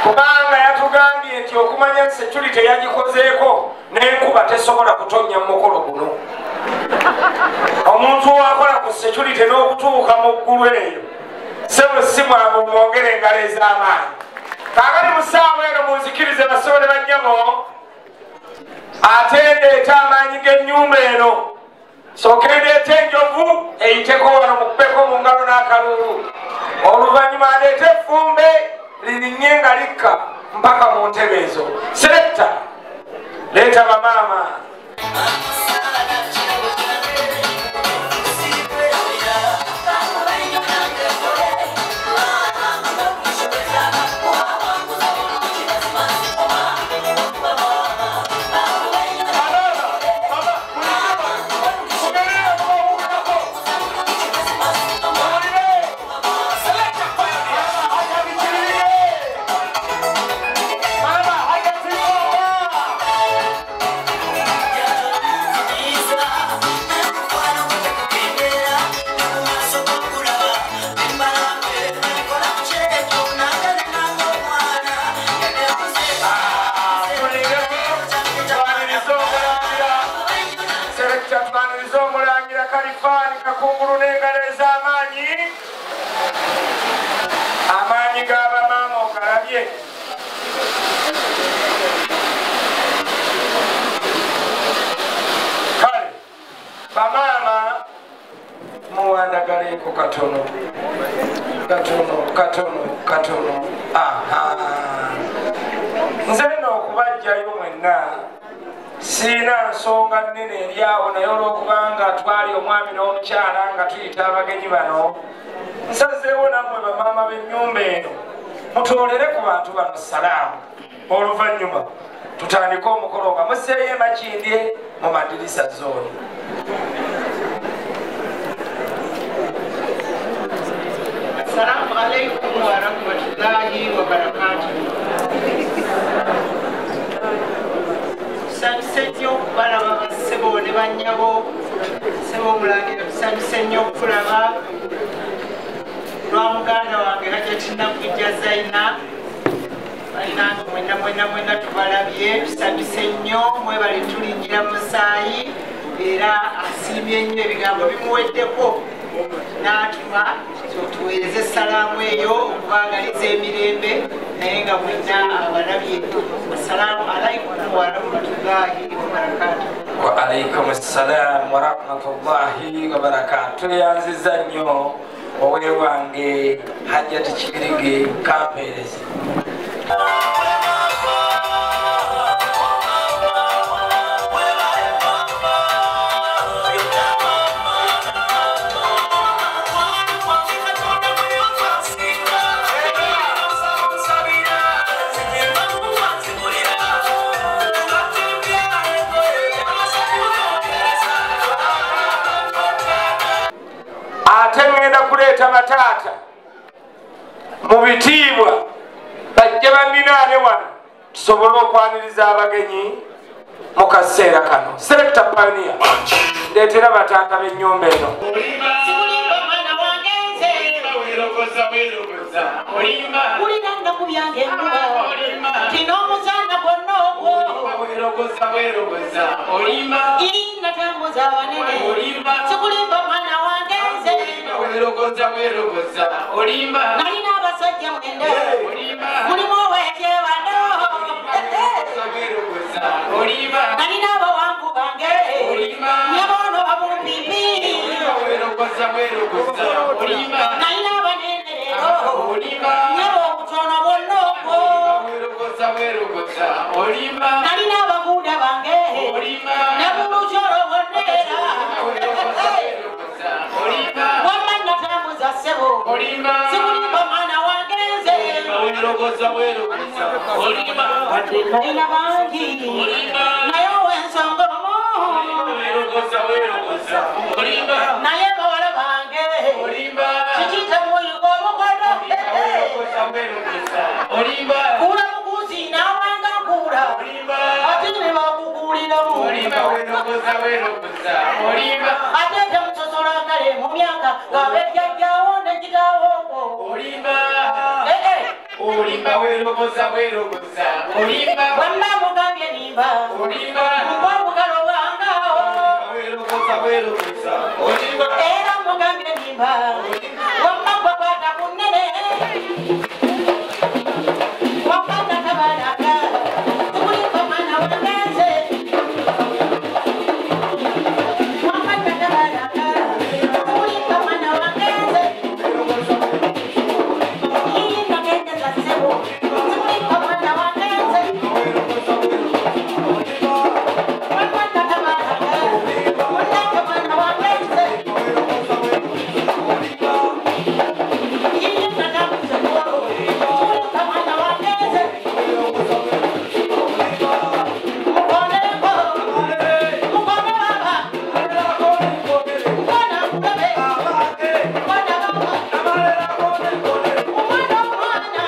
kubanga yatugambye nti okumanya security yagikozeeko n'enkuba tesobola kutonnya mu mukolo guno. Omuntu wakola ku security n'okutuuka mu ggulu eyo sebo si mwangu mwongere engalo ez'amaanyi. Kaakati mu ssaawa eno munzikirize basobole bannyabo ate ndeeta amaanyi g'ennyumba eno sooke ndeeta enjovu eyiteko wano mukubeko mu ngalo n'akalulu oluvannyuma ndeeta effumbe lirinnye nga likka mpaka mu ntebe ezo. Selector leeta bamaama. Amaanyi g'abamaama ogalabye. Kale bamaama muwandagaleeko katono katono. Nze nno okubajjayo mwenna siina nsonga nnene eri awo, naye olw'okubanga twali omwami n'omukyala nga tuyita abagenyi bano nsazeewo nammwe bamaama b'ennyumba eno mutoolere ku bantu bano salaamu, oluvannyuma tutandike omukolo nga musseeyo emakindye mu madirisa zooni. Assalamu alaikum warahmatullahi wabarakatuh. Tusanyuse nnyo okubalaba bassebo ne bannyabo, ssebo Omulangira tusanyuse nnyo okulaba lwa muganda wange Hajjati Nakujja Zaina. Balinange mwenna tubalabye, tusanyuse nnyo, mwebale tulingira musaayi era asiimye nnyo, ebigambo bimuweddeko n'atuma tuweereze salaamu eyo okubangaliza emirembe naye nga mwenna abalabye. Assalamu alaikum warahmatullahi wabarakatuh. Wa alaikum assalam warahmatullahi wabarakatuh. Tweyanziza nnyo owe wange Hajjati Kibirige kampeerezi. Ate ngenda kuleeta bataata mu bitiibwa bajje banninaane wano tusobole okwaniriza abagenyi mu kaseera kano. Selector Pioneer ndeetera bataata b'ennyumba eno. Nalina abasajja mwenda mulimu ow'ekye bano nalina abawanvu bange nyabono babumpipi nalina abanene leero nyabo obutono bwonna obwo nalina abaguuda bange nebulukyolo bwonneera wamma natambuza ssebo sikulimba mwana wange nze nalina bangi naye ow'ensonga omu naye bawala bange kikite muyiga obukodo kula mukuzi n'awanga nkula ate ne bakukuuliramu ate temusosola ngale mu myaka ng'abejjajjawo ne kitaawo olimba werogoza werogoza olimba wamba mugambye nimba olimba mbogalo bwanga werogoza werogoza olimba era mugambye nimba wamba kwata kunene wamba nakabaraka tuli komana waneze wamba nakabaraka tuli komana waneze iyi nakendeza sebo tuli komana waneze wamba nakabaraka wamba komana waneze iyi nakabuze kwao tuli komana waneze mukoneko mukone baba mukona mukebe mukona baba umwana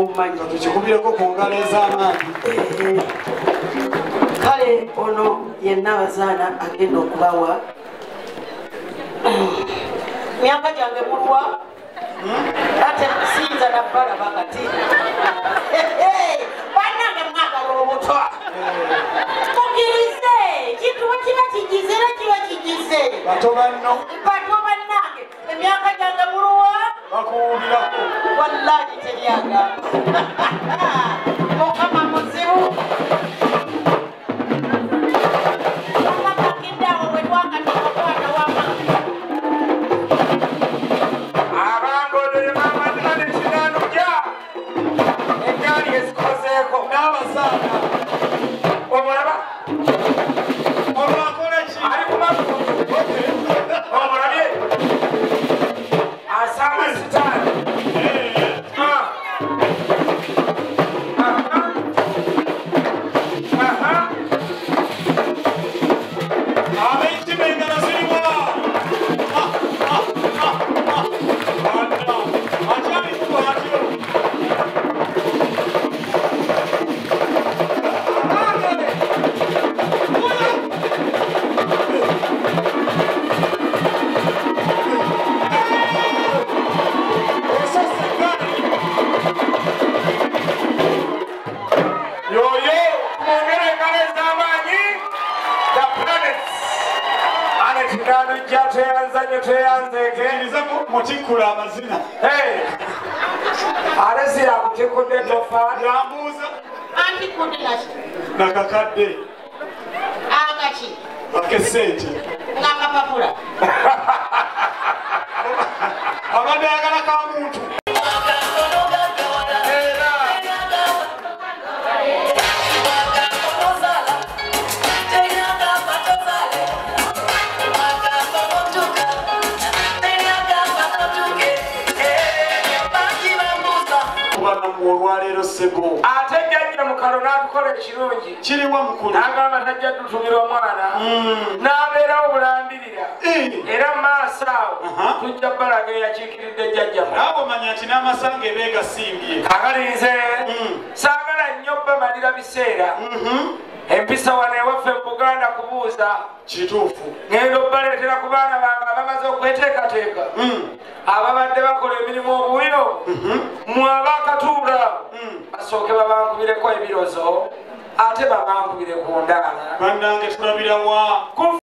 umwana tukikubireko ku ngalo ez'amaanyi kale ono yenna abazaana agenda okubawa myaka gyange mulwa ate sinza nabbala bakati bannange mwagala obuto mukirize kintu bwe kiba kigize era kiba kigize bato banno bato bannange emyaka gyange mulwa bakuwulirako wallahi teryaga mukama muzibu makakindawo wetwakatokokwana wama abangolere mamadane kinanuja egali ezikozeeko n'abasaana omulaba olwakola ki ali kumakutu omulabye asanga sitaani ab'entima engalo ziriwa akyaliku atyo yoyo mwongere engalo ez'amaanyi the planets ane kinanujja tweyanza nyo tweyanzeeke iriza mutikkula amazina ate siyakutikudde tofa yambuuza anti kudinaki nakakadde akaki akesente ngakapapula abadde ayagala ka muntu olwaleero sebo ate jjajja mukalo n'atukola ekirungi kiriwa mukulu n'agamba tajja tutumira omwana n'abeerawo bulambirira era maaso awo tujja balaga eyakiikiridde jjajja naawe omanya nti n'amasanga ebeegasimbye akalinze saagala nnyo bamalira biseera empisa wano ewaffe mu Buganda kubuuza kituufu ngenda obbaleetera ku baana bange abamaze okweteekateeka ababadde bakola emirimu obuyo mwabakatuula basooke babankubireko ebirozo ate babankubire ku ndaala bannange tulabira wa